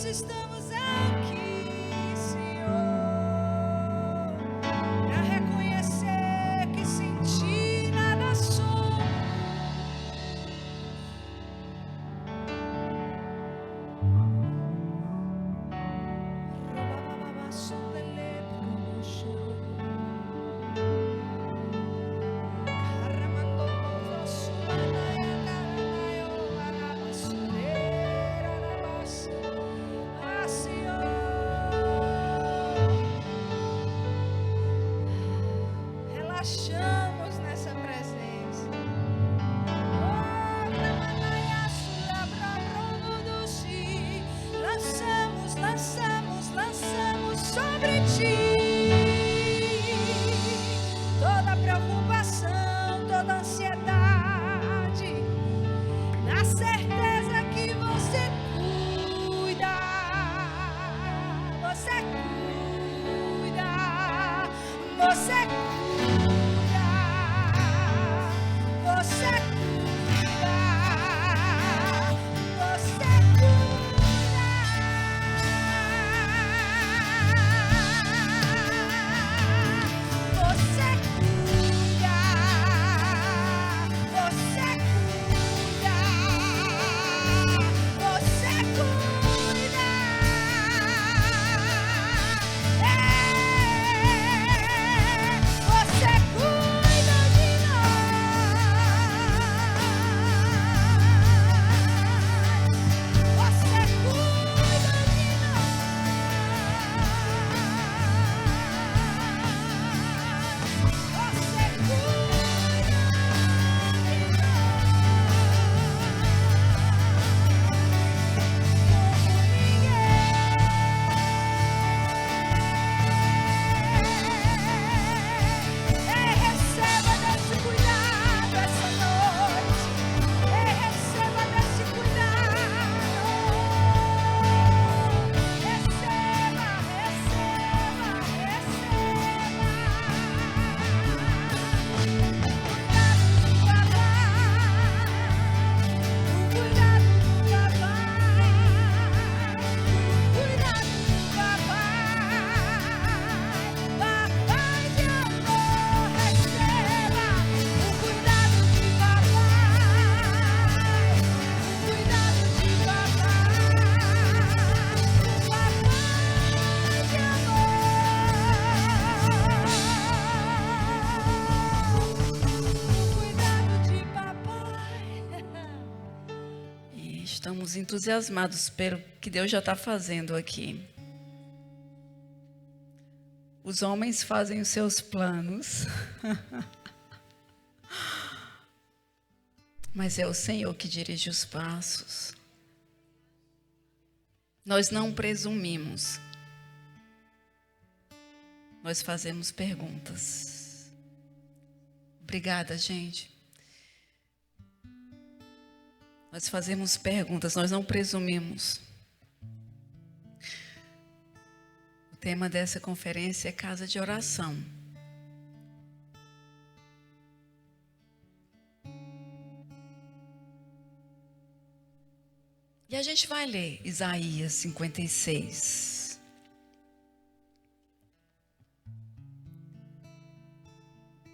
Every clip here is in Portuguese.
Estamos aqui, Senhor, para reconhecer que sem Ti nada somos. Achamos nessa presença. Lançamos, lançamos, lançamos sobre Ti toda preocupação, toda ansiedade, na certeza que Você cuida, Você cuida, Você cuida. estamos entusiasmados pelo que Deus já está fazendo aqui. Os homens fazem os seus planos, mas é o Senhor que dirige os passos. Nós não presumimos, nós fazemos perguntas. Obrigada, gente. Nós fazemos perguntas, nós não presumimos. O tema dessa conferência é casa de oração. E a gente vai ler Isaías 56.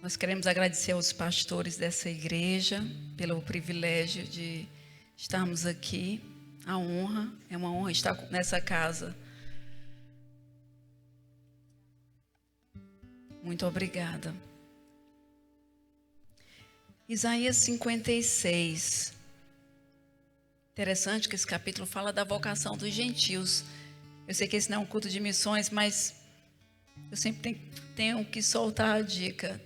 Nós queremos agradecer aos pastores dessa igreja pelo privilégio de estarmos aqui. A honra, é uma honra estar nessa casa. Muito obrigada. Isaías 56. Interessante que esse capítulo fala da vocação dos gentios. Eu sei que esse não é um culto de missões, mas eu sempre tenho que soltar a dica.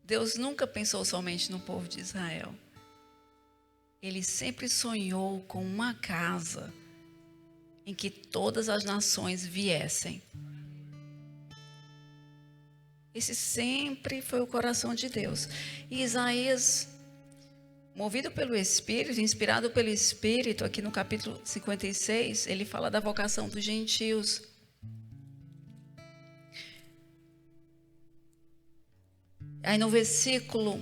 Deus nunca pensou somente no povo de Israel. Ele sempre sonhou com uma casa em que todas as nações viessem. Esse sempre foi o coração de Deus. E Isaías, movido pelo Espírito, inspirado pelo Espírito, aqui no capítulo 56, ele fala da vocação dos gentios. Aí no versículo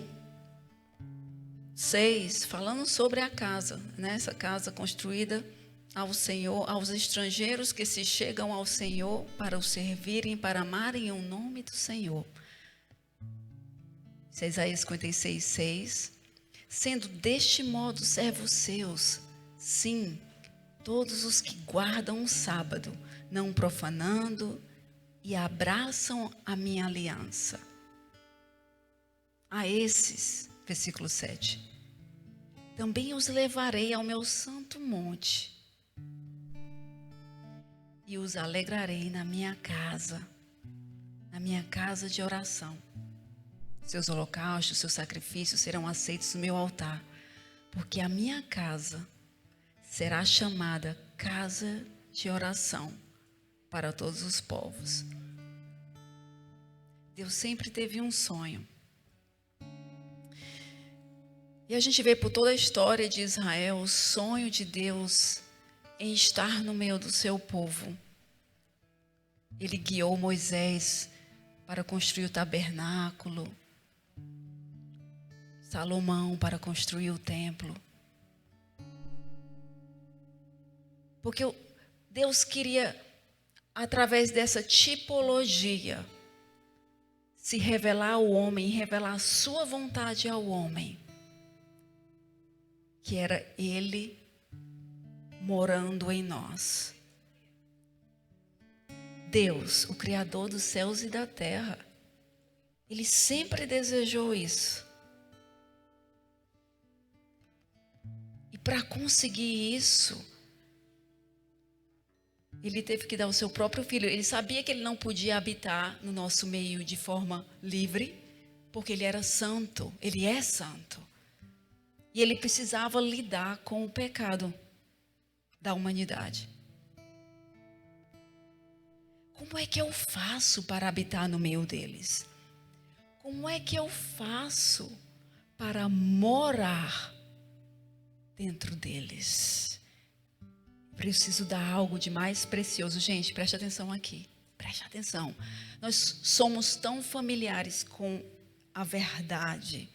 6, falando sobre a casa, né? Essa casa construída ao Senhor, aos estrangeiros que se chegam ao Senhor para o servirem, para amarem o nome do Senhor. Isso é Isaías 56, 6. Sendo deste modo servos seus, sim, todos os que guardam o sábado, não profanando e abraçam a minha aliança. A esses, versículo 7, também os levarei ao meu santo monte e os alegrarei na minha casa de oração. Seus holocaustos, seus sacrifícios serão aceitos no meu altar, porque a minha casa será chamada casa de oração para todos os povos. Deus sempre teve um sonho. E a gente vê por toda a história de Israel o sonho de Deus em estar no meio do seu povo. Ele guiou Moisés para construir o tabernáculo, Salomão para construir o templo. Porque Deus queria, através dessa tipologia, se revelar ao homem, revelar a sua vontade ao homem, que era Ele morando em nós. Deus, o Criador dos céus e da terra, Ele sempre desejou isso. E para conseguir isso, Ele teve que dar o seu próprio filho. Ele sabia que Ele não podia habitar no nosso meio de forma livre, porque Ele era santo, Ele é santo. E Ele precisava lidar com o pecado da humanidade. Como é que eu faço para habitar no meio deles? Como é que eu faço para morar dentro deles? Preciso dar algo de mais precioso. Gente, preste atenção aqui. Preste atenção. Nós somos tão familiares com a verdade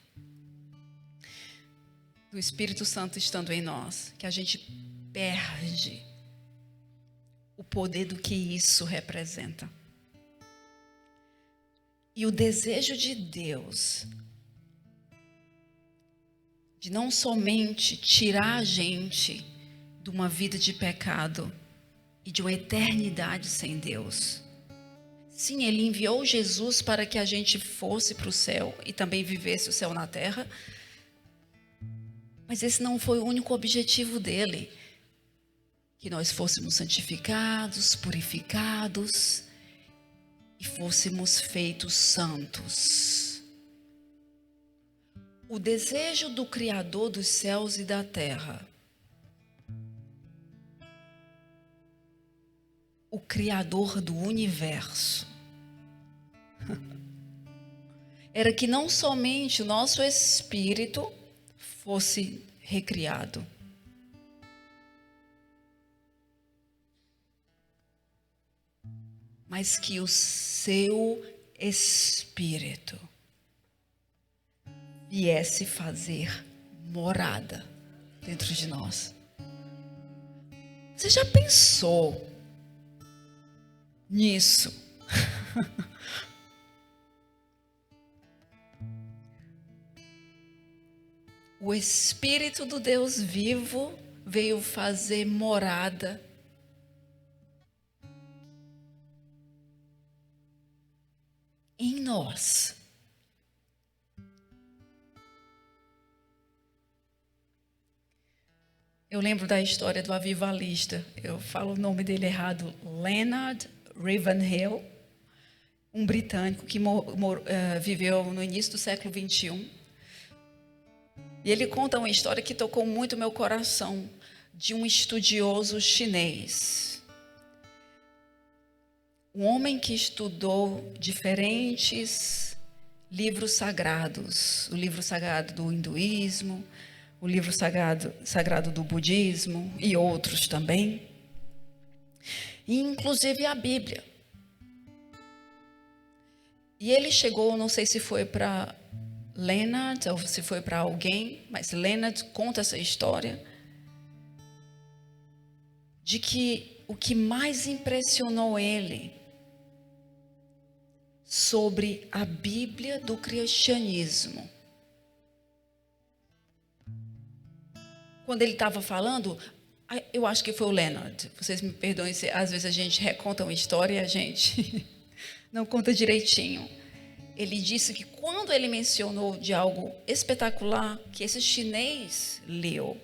do Espírito Santo estando em nós, que a gente perde o poder do que isso representa. E o desejo de Deus de não somente tirar a gente de uma vida de pecado e de uma eternidade sem Deus. Sim, Ele enviou Jesus para que a gente fosse para o céu e também vivesse o céu na terra, Mas esse não foi o único objetivo dele. Que nós fôssemos santificados, purificados e fôssemos feitos santos. O desejo do Criador dos céus e da terra, o Criador do universo, era que não somente o nosso espírito fosse recriado, mas que o seu espírito viesse fazer morada dentro de nós. Você já pensou nisso? O Espírito do Deus vivo veio fazer morada em nós. Eu lembro da história do avivalista. Eu falo o nome dele errado. Leonard Ravenhill, um britânico que viveu no início do século 21. E ele conta uma história que tocou muito o meu coração, de um estudioso chinês. Um homem que estudou diferentes livros sagrados. O livro sagrado do hinduísmo, o livro sagrado do budismo e outros também. E inclusive a Bíblia. E ele chegou, não sei se foi para Leonard ou se foi para alguém, mas Leonard conta essa história de que o que mais impressionou ele sobre a Bíblia do cristianismo, quando ele estava falando, eu acho que foi o Leonard, vocês me perdoem se às vezes a gente reconta uma história e a gente não conta direitinho. Ele disse que quando ele mencionou de algo espetacular que esse chinês leu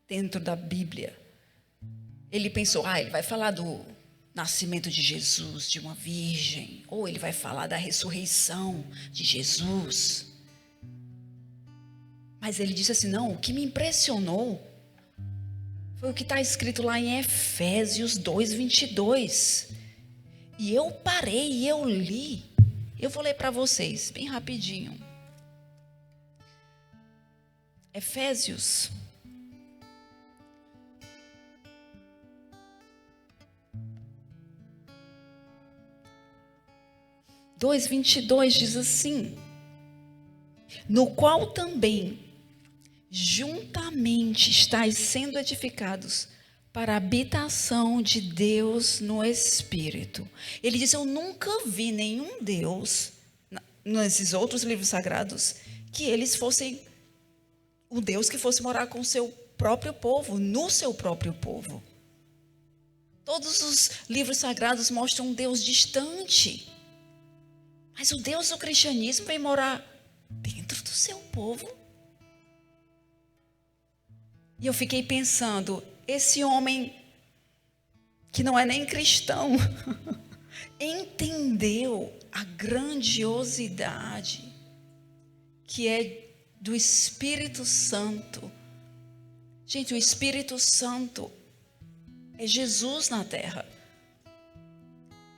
dentro da Bíblia, ele pensou, ele vai falar do nascimento de Jesus, de uma virgem, ou ele vai falar da ressurreição de Jesus. Mas ele disse assim, não, o que me impressionou foi o que está escrito lá em Efésios 2:22. E eu parei e eu li. Eu vou ler para vocês, bem rapidinho. Efésios 2:22 diz assim: no qual também juntamente estáis sendo edificados para a habitação de Deus no Espírito. Ele diz, eu nunca vi nenhum Deus, nesses outros livros sagrados, que eles fossem o Deus que fosse morar com o seu próprio povo, no seu próprio povo. Todos os livros sagrados mostram um Deus distante. Mas o Deus do cristianismo vem morar dentro do seu povo. E eu fiquei pensando, esse homem que não é nem cristão, entendeu a grandiosidade que é do Espírito Santo. Gente, o Espírito Santo é Jesus na terra,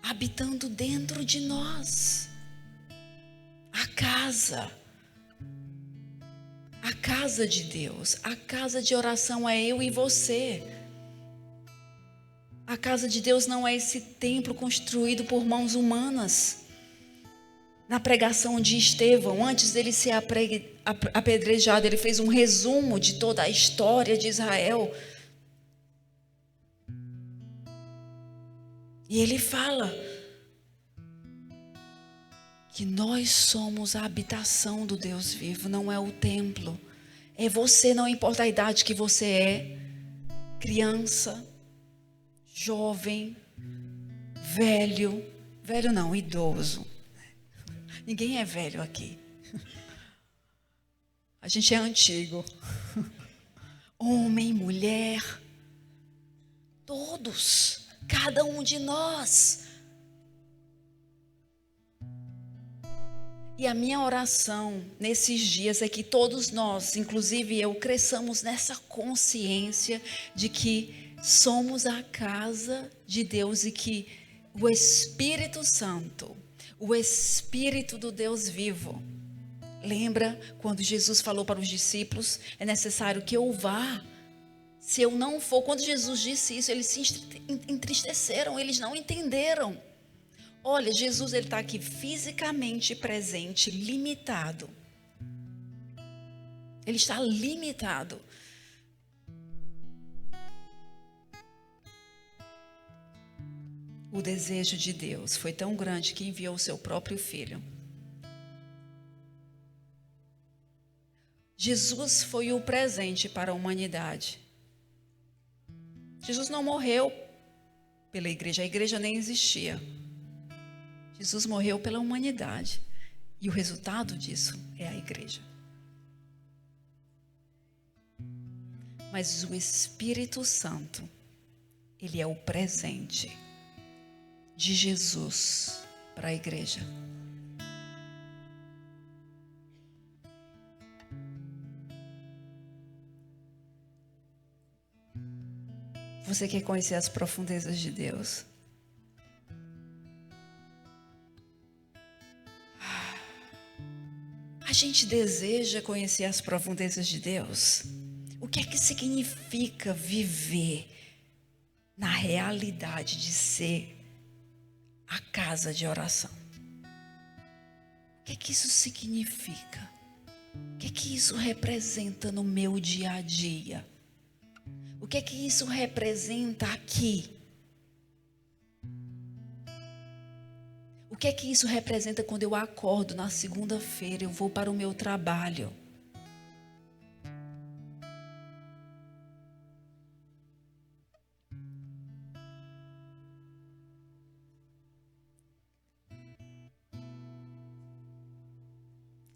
habitando dentro de nós. A casa de Deus, a casa de oração é eu e você. A casa de Deus não é esse templo construído por mãos humanas. Na pregação de Estevão, antes dele ser apedrejado, ele fez um resumo de toda a história de Israel. E ele fala que nós somos a habitação do Deus vivo, não é o templo. É você, não importa a idade que você é, criança, jovem, velho não, idoso. Ninguém é velho aqui. A gente é antigo. homem, mulher, todos, cada um de nós. E a minha oração nesses dias é que todos nós, inclusive eu, cresçamos nessa consciência de que somos a casa de Deus e que o Espírito Santo, o Espírito do Deus vivo, lembra quando Jesus falou para os discípulos, é necessário que eu vá. Se eu não for, quando Jesus disse isso, eles se entristeceram, eles não entenderam. Olha, Jesus ele está aqui fisicamente presente, limitado. Ele está limitado. O desejo de Deus foi tão grande que enviou o seu próprio filho. Jesus foi o presente para a humanidade. Jesus não morreu pela igreja, a igreja nem existia. Jesus morreu pela humanidade. E o resultado disso é a igreja. Mas o Espírito Santo, ele é o presente de Jesus para a igreja. Você quer conhecer as profundezas de Deus? A gente deseja conhecer as profundezas de Deus. O que é que significa viver na realidade de ser a casa de oração? O que é que isso significa? O que é que isso representa no meu dia a dia? O que é que isso representa aqui? O que é que isso representa quando eu acordo na segunda-feira, eu vou para o meu trabalho?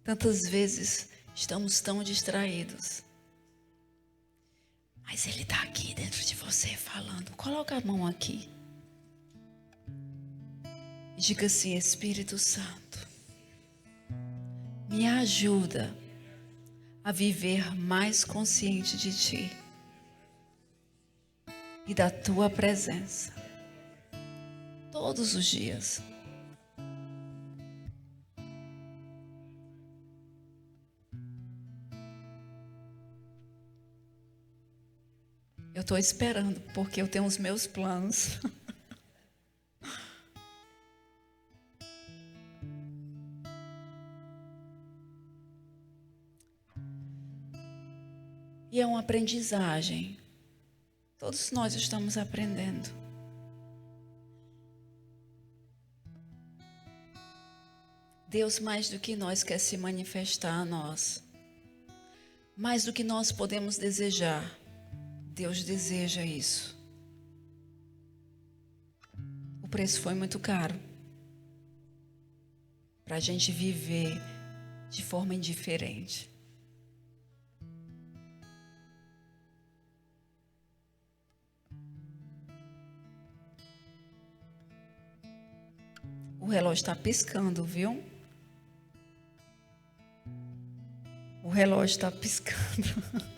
Tantas vezes estamos tão distraídos. Mas Ele está aqui dentro de você falando. Coloca a mão aqui. E diga assim: Espírito Santo, me ajuda a viver mais consciente de Ti e da Tua presença todos os dias. Eu estou esperando, porque eu tenho os meus planos. E é uma aprendizagem. Todos nós estamos aprendendo. Deus, mais do que nós, quer se manifestar a nós. Mais do que nós podemos desejar. Deus deseja isso. O preço foi muito caro para a gente viver de forma indiferente. O relógio está piscando, viu? O relógio está piscando.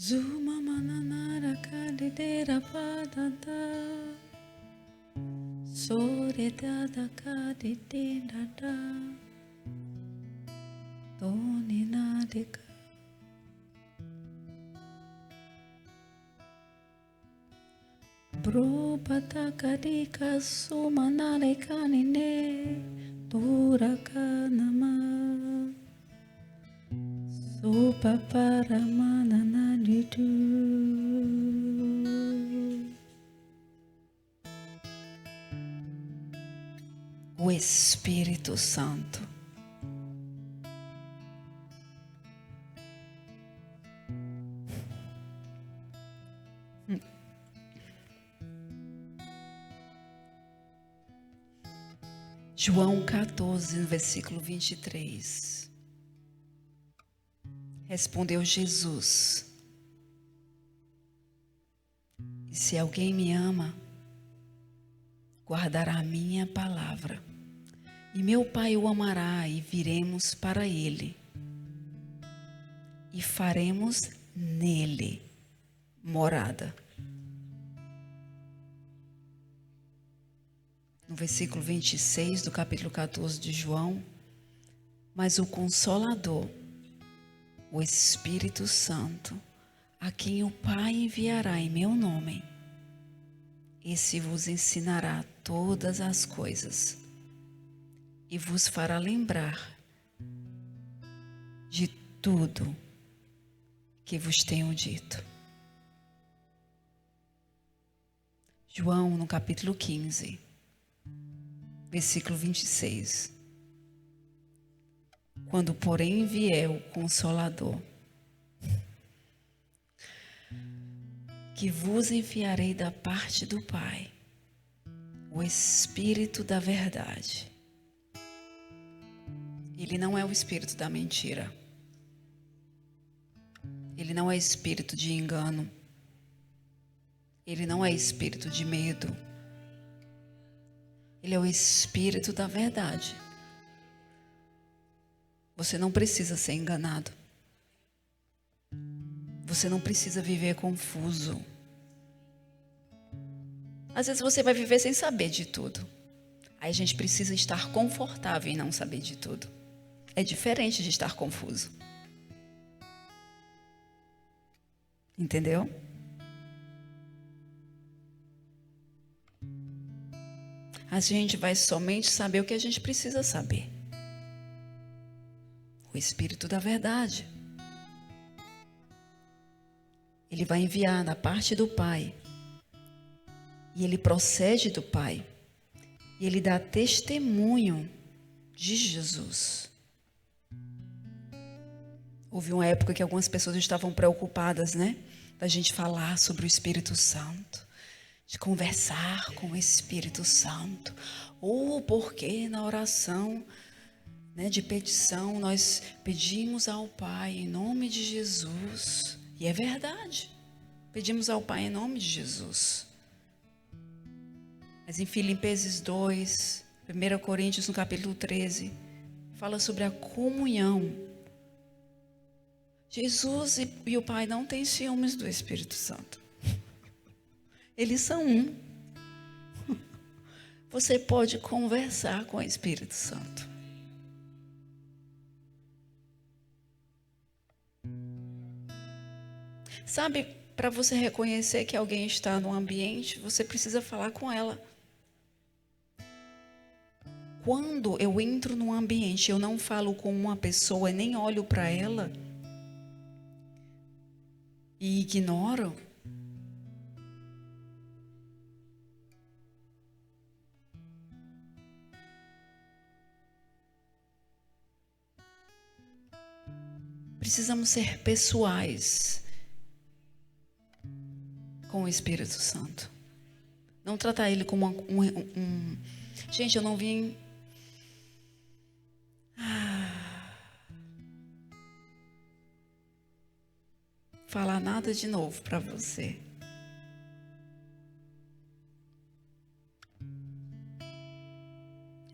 Zuma mananara kadidera padada soredada kadidera toninadika brobata kadika sumanare kanine durakanama sopa para mananadidu. O Espírito Santo João 14, versículo 23. Respondeu Jesus: e se alguém me ama, guardará a minha palavra, e meu Pai o amará, e viremos para ele, e faremos nele morada. No versículo 26 do capítulo 14 de João: mas o Consolador, o Espírito Santo, a quem o Pai enviará em meu nome, esse vos ensinará todas as coisas e vos fará lembrar de tudo que vos tenho dito. João, no capítulo 15, versículo 26. Quando, porém, vier o Consolador, que vos enviarei da parte do Pai, o Espírito da verdade. Ele não é o espírito da mentira. Ele não é espírito de engano. Ele não é espírito de medo. Ele é o Espírito da verdade. Você não precisa ser enganado. Você não precisa viver confuso. Às vezes você vai viver sem saber de tudo. Aí a gente precisa estar confortável em não saber de tudo. É diferente de estar confuso. Entendeu? A gente vai somente saber o que a gente precisa saber. O Espírito da verdade. Ele vai enviar da parte do Pai. E ele procede do Pai. E ele dá testemunho de Jesus. Houve uma época que algumas pessoas estavam preocupadas, né? Da gente falar sobre o Espírito Santo. De conversar com o Espírito Santo. Ou porque na oração, né, de petição, nós pedimos ao Pai em nome de Jesus. E é verdade. Pedimos ao Pai em nome de Jesus. Mas em Filipenses 2, 1 Coríntios no capítulo 13, fala sobre a comunhão. Jesus e o Pai não têm ciúmes do Espírito Santo. Eles são um. Você pode conversar com o Espírito Santo. Sabe, para você reconhecer que alguém está no ambiente, você precisa falar com ela. Quando eu entro num ambiente, eu não falo com uma pessoa, nem olho para ela e ignoro, precisamos ser pessoais com o Espírito Santo. Não tratar ele como um... Gente, eu não vim... falar nada de novo para você.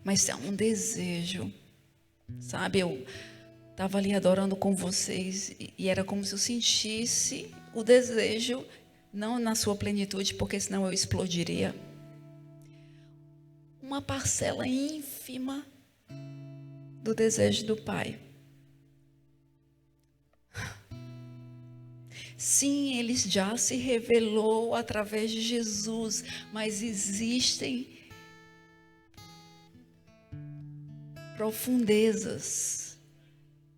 Mas é um desejo, sabe? Eu estava ali adorando com vocês e era como se eu sentisse o desejo, não na sua plenitude, porque senão eu explodiria. Uma parcela ínfima do desejo do Pai. Sim, ele já se revelou através de Jesus, mas existem profundezas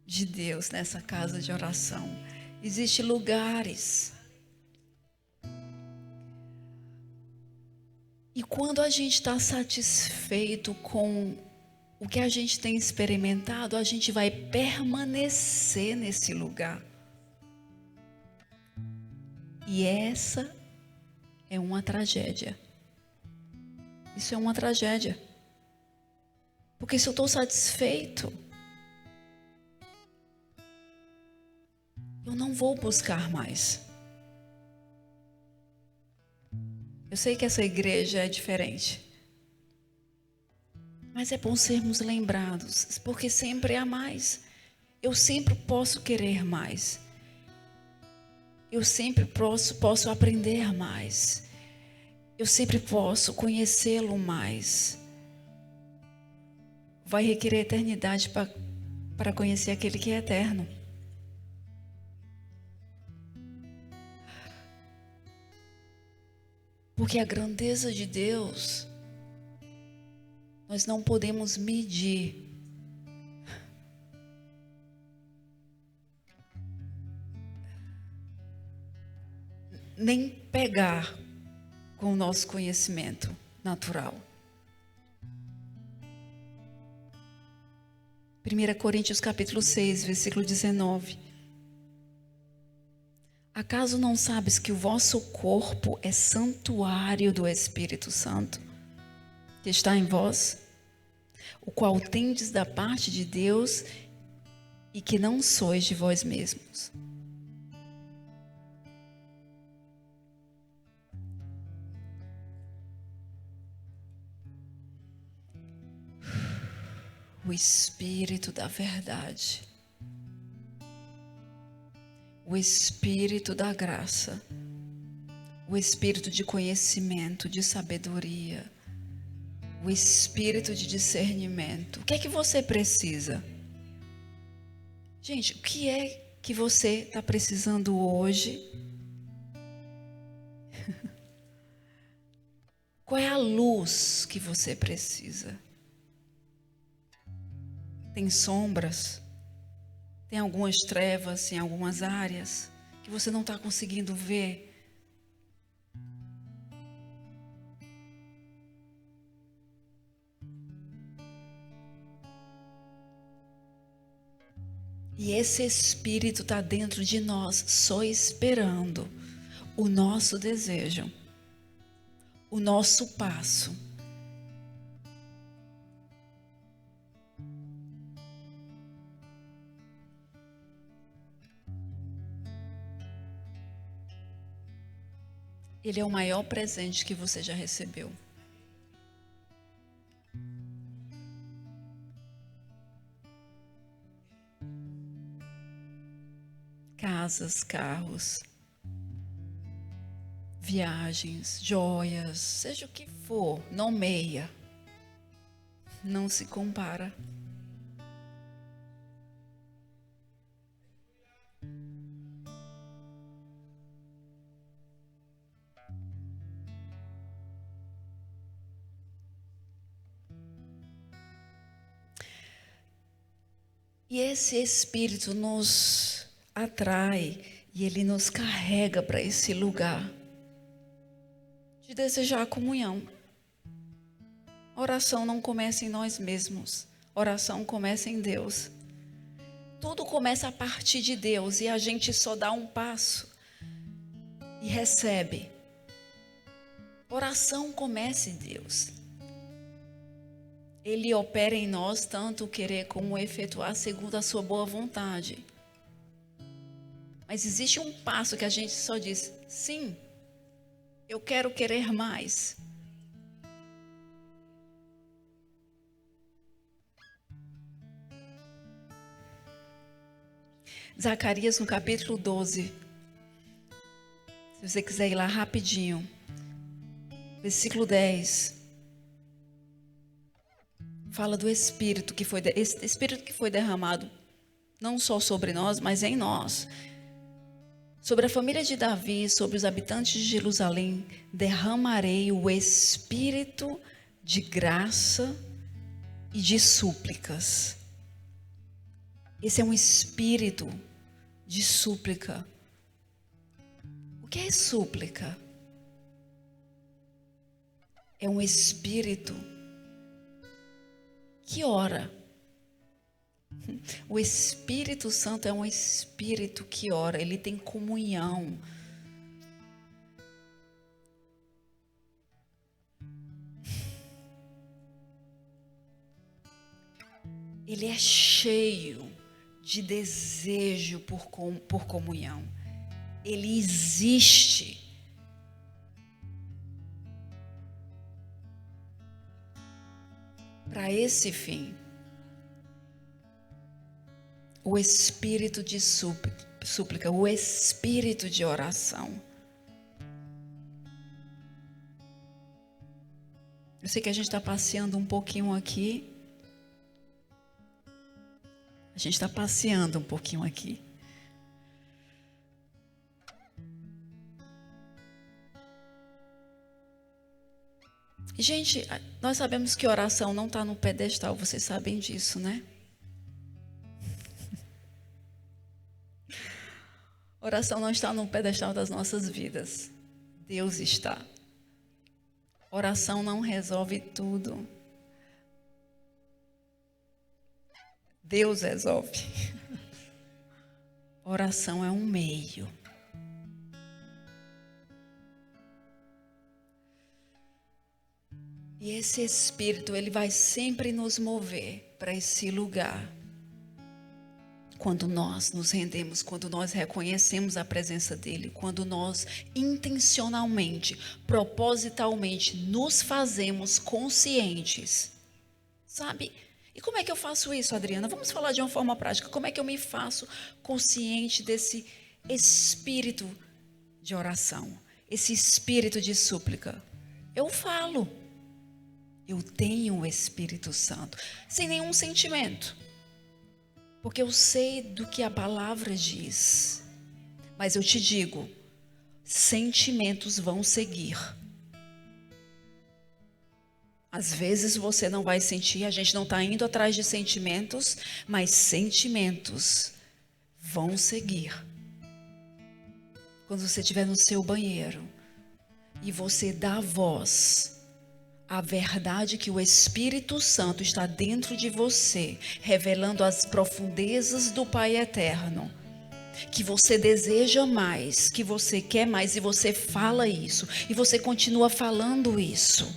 de Deus nessa casa de oração. Existem lugares. E quando a gente está satisfeito com o que a gente tem experimentado, a gente vai permanecer nesse lugar. E essa é uma tragédia. Isso é uma tragédia. Porque se eu estou satisfeito, eu não vou buscar mais. Eu sei que essa igreja é diferente, mas é bom sermos lembrados, porque sempre há mais. Eu sempre posso querer mais. Eu sempre posso aprender mais. Eu sempre posso conhecê-lo mais. Vai requerer eternidade para conhecer aquele que é eterno. Porque a grandeza de Deus, nós não podemos medir. Nem pegar com o nosso conhecimento natural. 1 Coríntios capítulo 6, versículo 19. Acaso não sabes que o vosso corpo é santuário do Espírito Santo, que está em vós, o qual tendes da parte de Deus e que não sois de vós mesmos? O Espírito da verdade, o Espírito da graça, o Espírito de conhecimento, de sabedoria, o Espírito de discernimento. O que é que você precisa? Gente, o que é que você está precisando hoje? Qual é a luz que você precisa? Tem sombras, tem algumas trevas em algumas áreas que você não está conseguindo ver. E esse Espírito está dentro de nós, só esperando o nosso desejo, o nosso passo. Ele é o maior presente que você já recebeu. Casas, carros, viagens, joias, seja o que for, nomeia. Não se compara. E esse Espírito nos atrai e ele nos carrega para esse lugar de desejar a comunhão. A oração não começa em nós mesmos, a oração começa em Deus. Tudo começa a partir de Deus e a gente só dá um passo e recebe. Oração começa em Deus. Ele opera em nós tanto o querer como o efetuar segundo a sua boa vontade. Mas existe um passo que a gente só diz, sim, eu quero querer mais. Zacarias no capítulo 12. Se você quiser ir lá rapidinho. Versículo 10. Fala do Espírito que esse Espírito que foi derramado não só sobre nós, mas em nós. Sobre a família de Davi, sobre os habitantes de Jerusalém, derramarei o Espírito de graça e de súplicas. Esse é um espírito de súplica. O que é súplica? É um espírito que ora. O Espírito Santo é um espírito que ora, ele tem comunhão. Ele é cheio de desejo por comunhão. Ele existe. Para esse fim, o espírito de súplica, o espírito de oração. Eu sei que a gente está passeando um pouquinho aqui. A gente está passeando um pouquinho aqui. Gente, nós sabemos que oração não está no pedestal, vocês sabem disso, né? Oração não está no pedestal das nossas vidas. Deus está. Oração não resolve tudo. Deus resolve. Oração é um meio. E esse Espírito, ele vai sempre nos mover para esse lugar. Quando nós nos rendemos, quando nós reconhecemos a presença dele, quando nós intencionalmente, propositalmente nos fazemos conscientes. Sabe? E como é que eu faço isso, Adriana? Vamos falar de uma forma prática. Como é que eu me faço consciente desse espírito de oração, esse espírito de súplica? Eu falo. Eu tenho o Espírito Santo, sem nenhum sentimento. Porque eu sei do que a palavra diz. Mas eu te digo, sentimentos vão seguir. Às vezes você não vai sentir, a gente não está indo atrás de sentimentos, mas sentimentos vão seguir. Quando você estiver no seu banheiro e você dá voz à verdade que o Espírito Santo está dentro de você, revelando as profundezas do Pai Eterno, que você deseja mais, que você quer mais, e você fala isso, e você continua falando isso.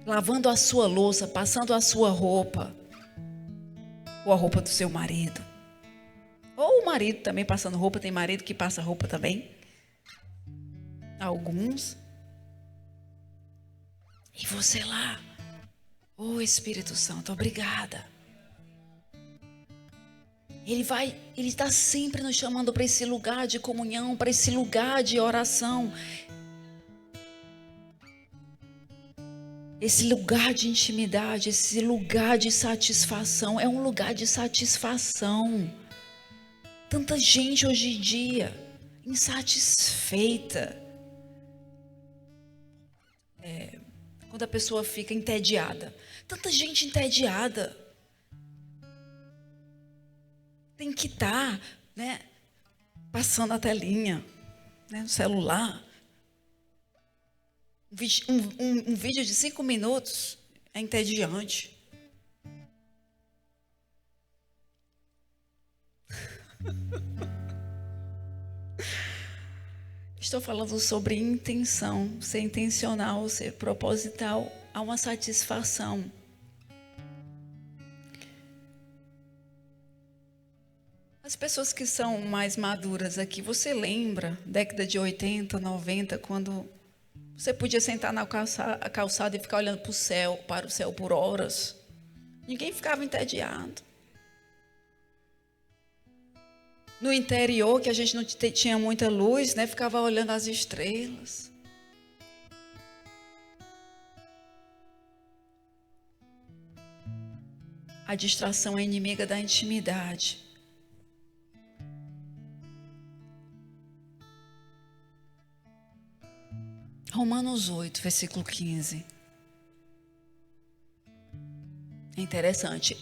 Lavando a sua louça, passando a sua roupa, ou a roupa do seu marido. Ou o marido também passando roupa, tem marido que passa roupa também. Alguns. E você lá, ô Espírito Santo, obrigada. Ele está sempre nos chamando para esse lugar de comunhão, para esse lugar de oração. Esse lugar de intimidade, esse lugar de satisfação, é um lugar de satisfação. Tanta gente hoje em dia insatisfeita. Quando a pessoa fica entediada. Tanta gente entediada. Tem que estar, passando a telinha, no celular. Um vídeo de 5 minutos é entediante. Estou falando sobre intenção, ser intencional, ser proposital, há uma satisfação. As pessoas que são mais maduras aqui, você lembra, década de 80, 90, quando você podia sentar na calçada e ficar olhando para o céu por horas? Ninguém ficava entediado. No interior, que a gente não tinha muita luz, ficava olhando as estrelas. A distração é inimiga da intimidade. Romanos 8, versículo 15. É interessante.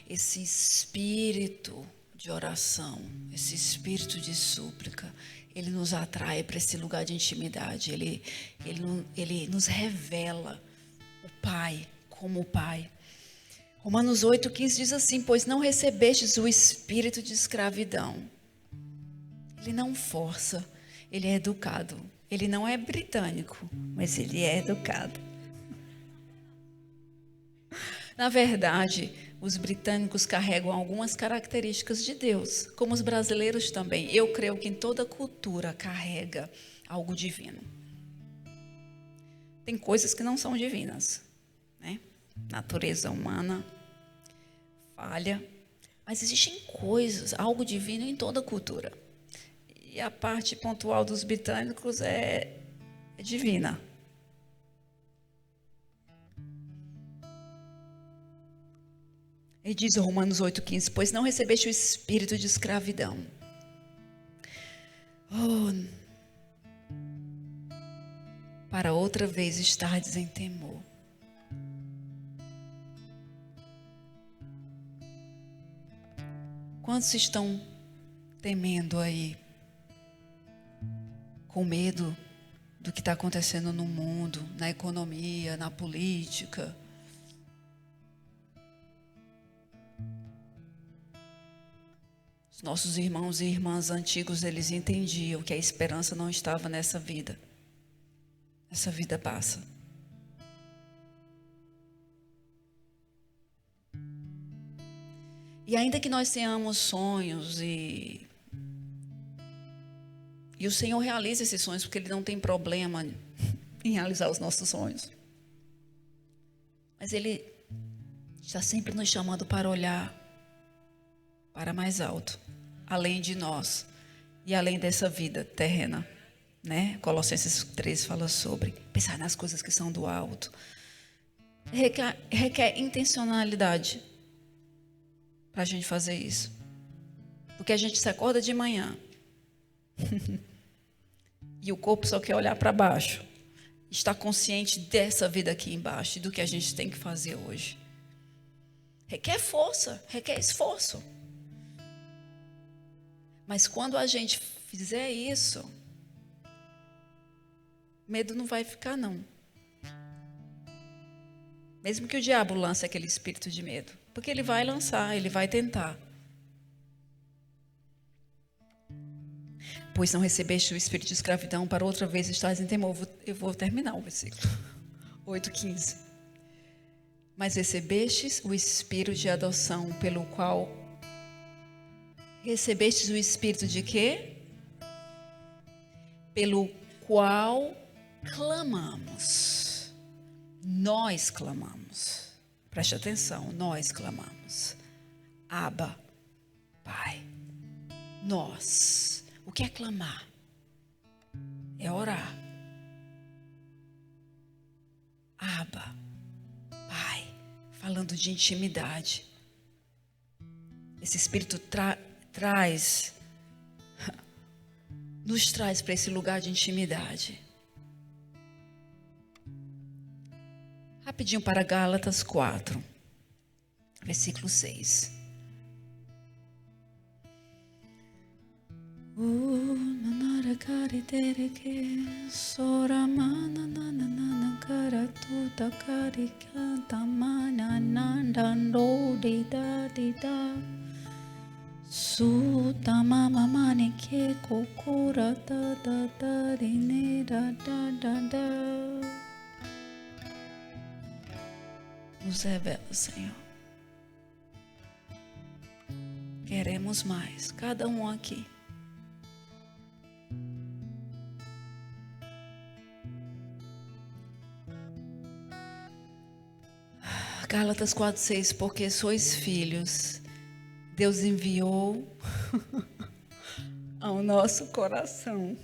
Esse espírito de oração, esse espírito de súplica, ele nos atrai para esse lugar de intimidade. Ele nos revela o Pai como o Pai. Romanos 8,15 diz assim: pois não recebestes o espírito de escravidão. Ele não força, ele é educado. Ele não é britânico, mas ele é educado. Na verdade, Os britânicos carregam algumas características de Deus, como os brasileiros também. Eu creio que em toda cultura carrega algo divino. Tem coisas que não são divinas, né? Natureza humana falha, mas existem coisas, algo divino em toda cultura. E a parte pontual dos britânicos é divina. Ele diz em Romanos 8,15, pois não recebeste o espírito de escravidão. Para outra vez estardes em temor. Quantos estão temendo aí? Com medo do que está acontecendo no mundo, na economia, na política? Os nossos irmãos e irmãs antigos, eles entendiam que a esperança não estava nessa vida. Essa vida passa. E ainda que nós tenhamos sonhos e o Senhor realiza esses sonhos, porque Ele não tem problema em realizar os nossos sonhos. Mas Ele está sempre nos chamando para olhar para mais alto, além de nós e além dessa vida terrena, né? Colossenses 3 fala sobre pensar nas coisas que são do alto. Requer intencionalidade para a gente fazer isso. Porque a gente se acorda de manhã e o corpo só quer olhar para baixo. Está consciente dessa vida aqui embaixo e do que a gente tem que fazer hoje. Requer força, requer esforço. Mas quando a gente fizer isso, medo não vai ficar, não. Mesmo que o diabo lance aquele espírito de medo. Porque ele vai lançar, ele vai tentar. Pois não recebeste o espírito de escravidão, para outra vez estás em temor. Eu vou terminar o versículo 8,15. Mas recebestes o espírito de adoção, pelo qual... Recebestes o espírito de quê? Pelo qual clamamos. Nós clamamos. Preste atenção, nós clamamos. Abba, Pai. Nós. O que é clamar? É orar. Abba, Pai. Falando de intimidade. Esse Espírito nos traz para esse lugar de intimidade. Rapidinho para Gálatas 4, versículo 6. Nos revela, Senhor. Queremos mais, cada um aqui. Gálatas 4,6, porque sois filhos, Deus enviou ao nosso coração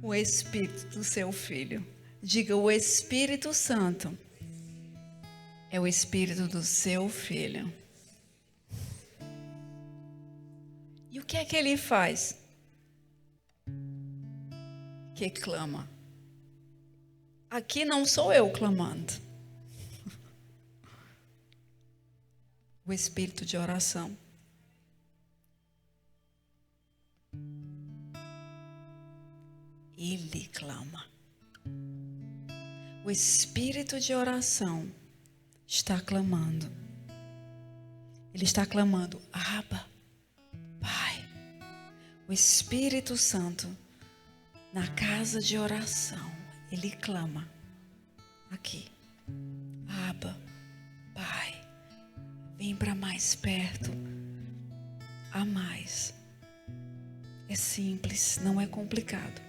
o Espírito do seu Filho. Diga, o Espírito Santo é o Espírito do seu Filho. E o que é que ele faz? Que clama. Aqui não sou eu clamando. O espírito de oração. Ele clama. O espírito de oração está clamando. Ele está clamando, Abba, Pai. O Espírito Santo, na casa de oração, ele clama aqui, Abba, Vem para mais perto. A mais. É simples, não é complicado.